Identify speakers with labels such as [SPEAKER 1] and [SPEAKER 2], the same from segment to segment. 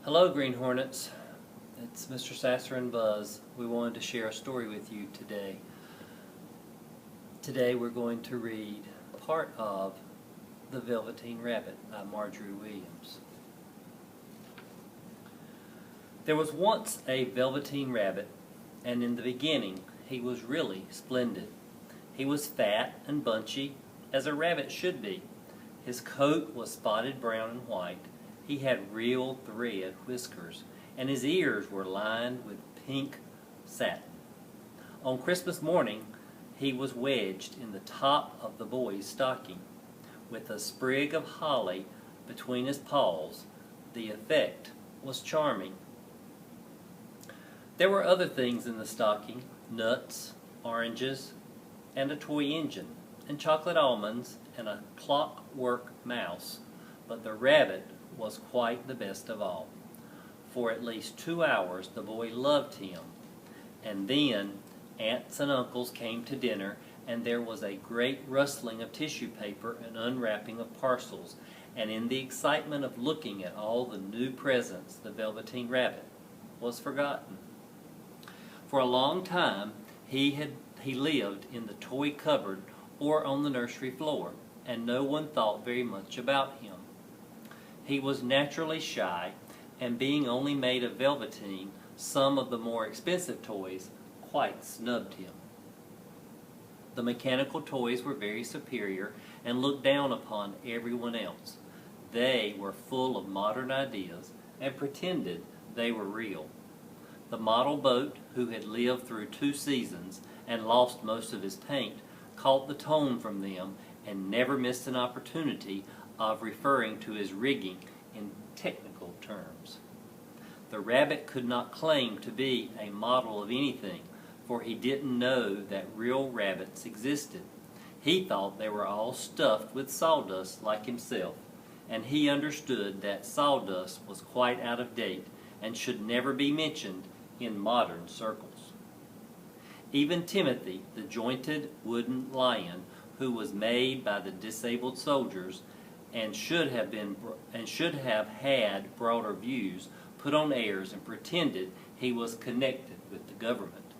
[SPEAKER 1] Hello, Green Hornets. It's Mr. Sasser and Buzz. We wanted to share a story with you today. Today we're going to read part of The Velveteen Rabbit by Marjorie Williams. There was once a velveteen rabbit, and in the beginning he was really splendid. He was fat and bunchy, as a rabbit should be. His coat was spotted brown and white. He had real thread whiskers, and his ears were lined with pink satin. On Christmas morning, he was wedged in the top of the boy's stocking, with a sprig of holly between his paws. The effect was charming. There were other things in the stocking: nuts, oranges, and a toy engine, and chocolate almonds, and a clockwork mouse. But the rabbit was quite the best of all. For at least 2 hours the boy loved him, and then aunts and uncles came to dinner, and there was a great rustling of tissue paper and unwrapping of parcels, and in the excitement of looking at all the new presents, the Velveteen Rabbit was forgotten. For a long time he lived in the toy cupboard or on the nursery floor, and no one thought very much about him. He was naturally shy, and being only made of velveteen, some of the more expensive toys quite snubbed him. The mechanical toys were very superior and looked down upon everyone else. They were full of modern ideas and pretended they were real. The model boat, who had lived through 2 seasons and lost most of his paint, caught the tone from them and never missed an opportunity of referring to his rigging in technical terms. The rabbit could not claim to be a model of anything, for he didn't know that real rabbits existed. He thought they were all stuffed with sawdust like himself, and he understood that sawdust was quite out of date and should never be mentioned in modern circles. Even Timothy, the jointed wooden lion, who was made by the disabled soldiers and should have had broader views, put on airs and pretended he was connected with the government.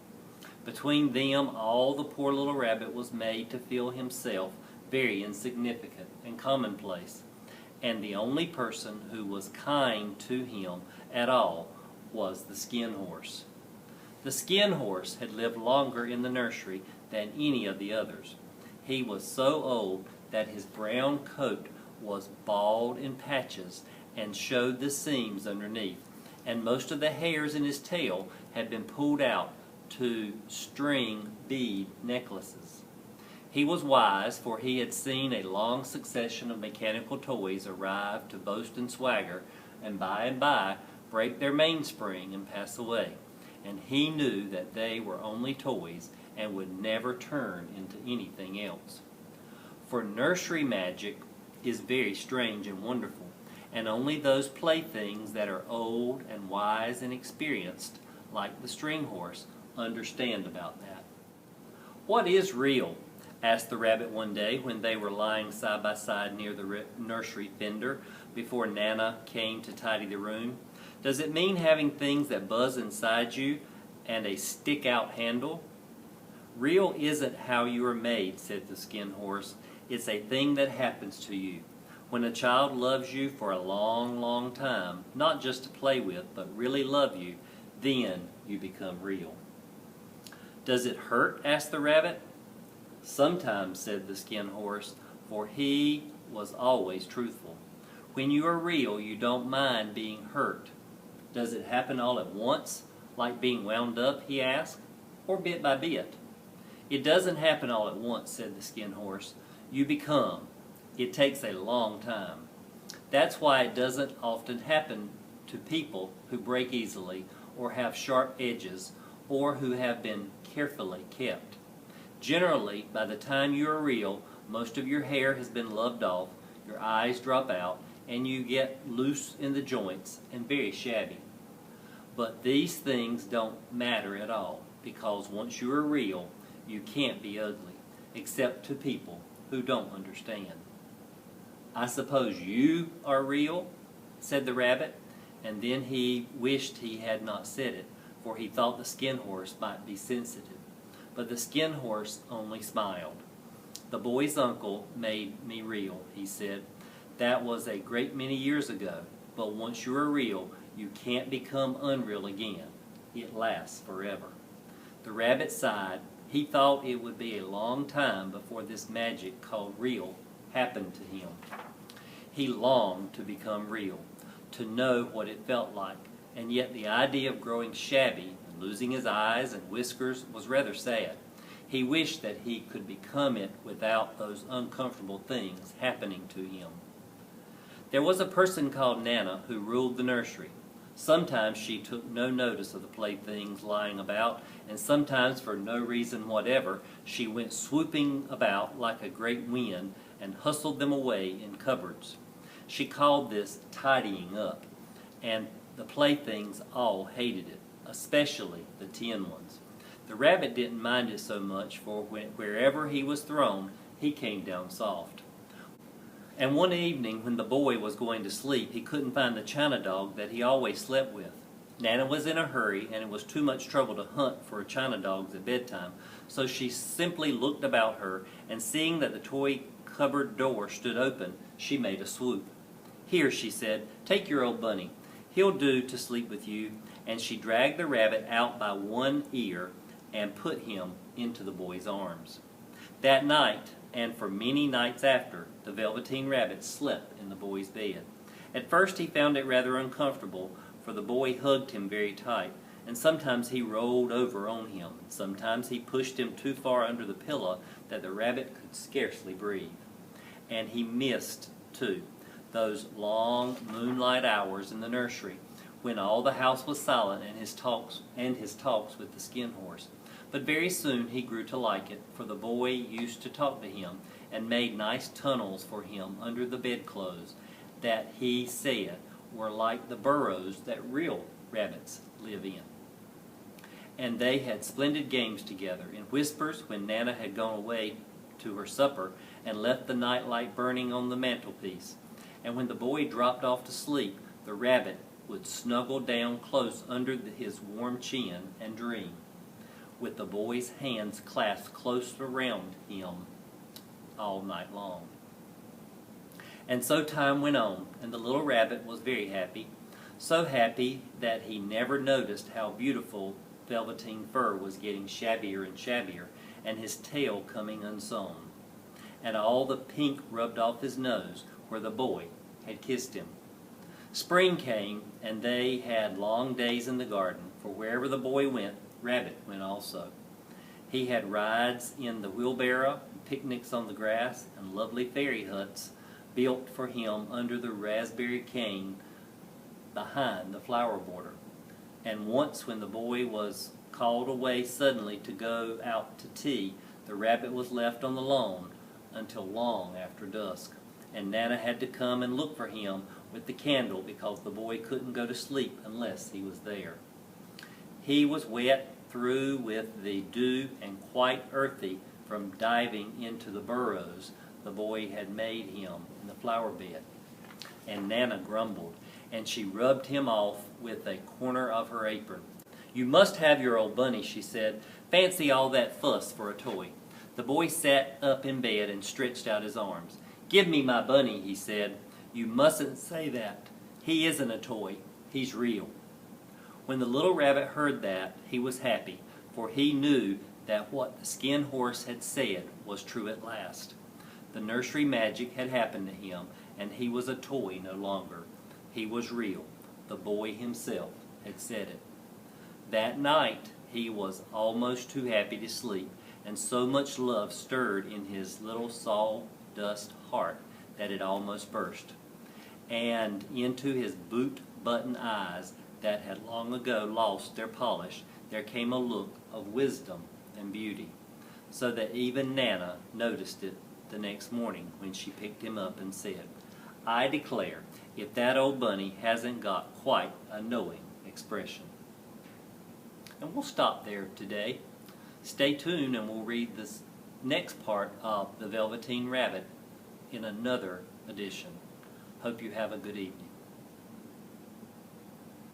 [SPEAKER 1] Between them all, the poor little rabbit was made to feel himself very insignificant and commonplace, and the only person who was kind to him at all was the skin horse. The skin horse had lived longer in the nursery than any of the others. He was so old that his brown coat was bald in patches and showed the seams underneath, and most of the hairs in his tail had been pulled out to string bead necklaces. He was wise, for he had seen a long succession of mechanical toys arrive to boast and swagger, and by break their mainspring and pass away, and he knew that they were only toys and would never turn into anything else. For nursery magic is very strange and wonderful, and only those playthings that are old and wise and experienced, like the string horse, understand about that. "What is real?" asked the rabbit one day when they were lying side by side near the nursery fender before Nana came to tidy the room. "Does it mean having things that buzz inside you and a stick-out handle?" "Real isn't how you are made," said the skin horse. "It's a thing that happens to you. When a child loves you for a long, long time, not just to play with, but really love you, then you become real." "Does it hurt?" asked the rabbit. "Sometimes," said the skin horse, for he was always truthful. "When you are real, you don't mind being hurt." "Does it happen all at once, like being wound up?" he asked, "or bit by bit?" "It doesn't happen all at once," said the skin horse. "You become. It takes a long time. That's why it doesn't often happen to people who break easily, or have sharp edges, or who have been carefully kept. Generally, by the time you are real, most of your hair has been loved off, your eyes drop out, and you get loose in the joints and very shabby. But these things don't matter at all, because once you are real, you can't be ugly, except to people who don't understand." "I suppose you are real?" said the rabbit, and then he wished he had not said it, for he thought the Skin Horse might be sensitive. But the Skin Horse only smiled. "The boy's uncle made me real," he said. "That was a great many years ago, but once you are real, you can't become unreal again. It lasts forever." The rabbit sighed. He thought it would be a long time before this magic called real happened to him. He longed to become real, to know what it felt like, and yet the idea of growing shabby and losing his eyes and whiskers was rather sad. He wished that he could become it without those uncomfortable things happening to him. There was a person called Nana who ruled the nursery. Sometimes she took no notice of the playthings lying about, and sometimes for no reason whatever she went swooping about like a great wind and hustled them away in cupboards. She called this tidying up, and the playthings all hated it, especially the tin ones. The rabbit didn't mind it so much, for wherever he was thrown, he came down soft. And one evening when the boy was going to sleep, he couldn't find the china dog that he always slept with. Nana was in a hurry, and it was too much trouble to hunt for china dogs at bedtime, so she simply looked about her, and seeing that the toy cupboard door stood open, she made a swoop. "Here," she said, "take your old bunny. He'll do to sleep with you." And she dragged the rabbit out by one ear and put him into the boy's arms. That night, and for many nights after, the Velveteen Rabbit slept in the boy's bed. At first he found it rather uncomfortable, for the boy hugged him very tight, and sometimes he rolled over on him. Sometimes he pushed him too far under the pillow that the rabbit could scarcely breathe. And he missed, too, those long moonlight hours in the nursery when all the house was silent and his talks with the Skin Horse. But very soon he grew to like it, for the boy used to talk to him and made nice tunnels for him under the bedclothes that he said were like the burrows that real rabbits live in. And they had splendid games together, in whispers when Nana had gone away to her supper and left the nightlight burning on the mantelpiece. And when the boy dropped off to sleep, the rabbit would snuggle down close under his warm chin and dream, with the boy's hands clasped close around him all night long. And so time went on, and the little rabbit was very happy, so happy that he never noticed how beautiful Velveteen fur was getting shabbier and shabbier, and his tail coming unsewn, and all the pink rubbed off his nose where the boy had kissed him. Spring came, and they had long days in the garden, for wherever the boy went, Rabbit went also. He had rides in the wheelbarrow, picnics on the grass, and lovely fairy huts built for him under the raspberry cane behind the flower border. And once when the boy was called away suddenly to go out to tea, the rabbit was left on the lawn until long after dusk, and Nana had to come and look for him with the candle because the boy couldn't go to sleep unless he was there. He was wet through with the dew and quite earthy from diving into the burrows the boy had made him in the flower bed. And Nana grumbled, and she rubbed him off with a corner of her apron. "You must have your old bunny," she said. "Fancy all that fuss for a toy." The boy sat up in bed and stretched out his arms. "Give me my bunny," he said. "You mustn't say that. He isn't a toy. He's real." When the little rabbit heard that, he was happy, for he knew that what the Skin Horse had said was true at last. The nursery magic had happened to him, and he was a toy no longer. He was real. The boy himself had said it. That night he was almost too happy to sleep, and so much love stirred in his little sawdust heart that it almost burst. And into his boot-button eyes that had long ago lost their polish, there came a look of wisdom and beauty, so that even Nana noticed it the next morning when she picked him up and said, "I declare, if that old bunny hasn't got quite a knowing expression." And we'll stop there today. Stay tuned and we'll read this next part of The Velveteen Rabbit in another edition. Hope you have a good evening.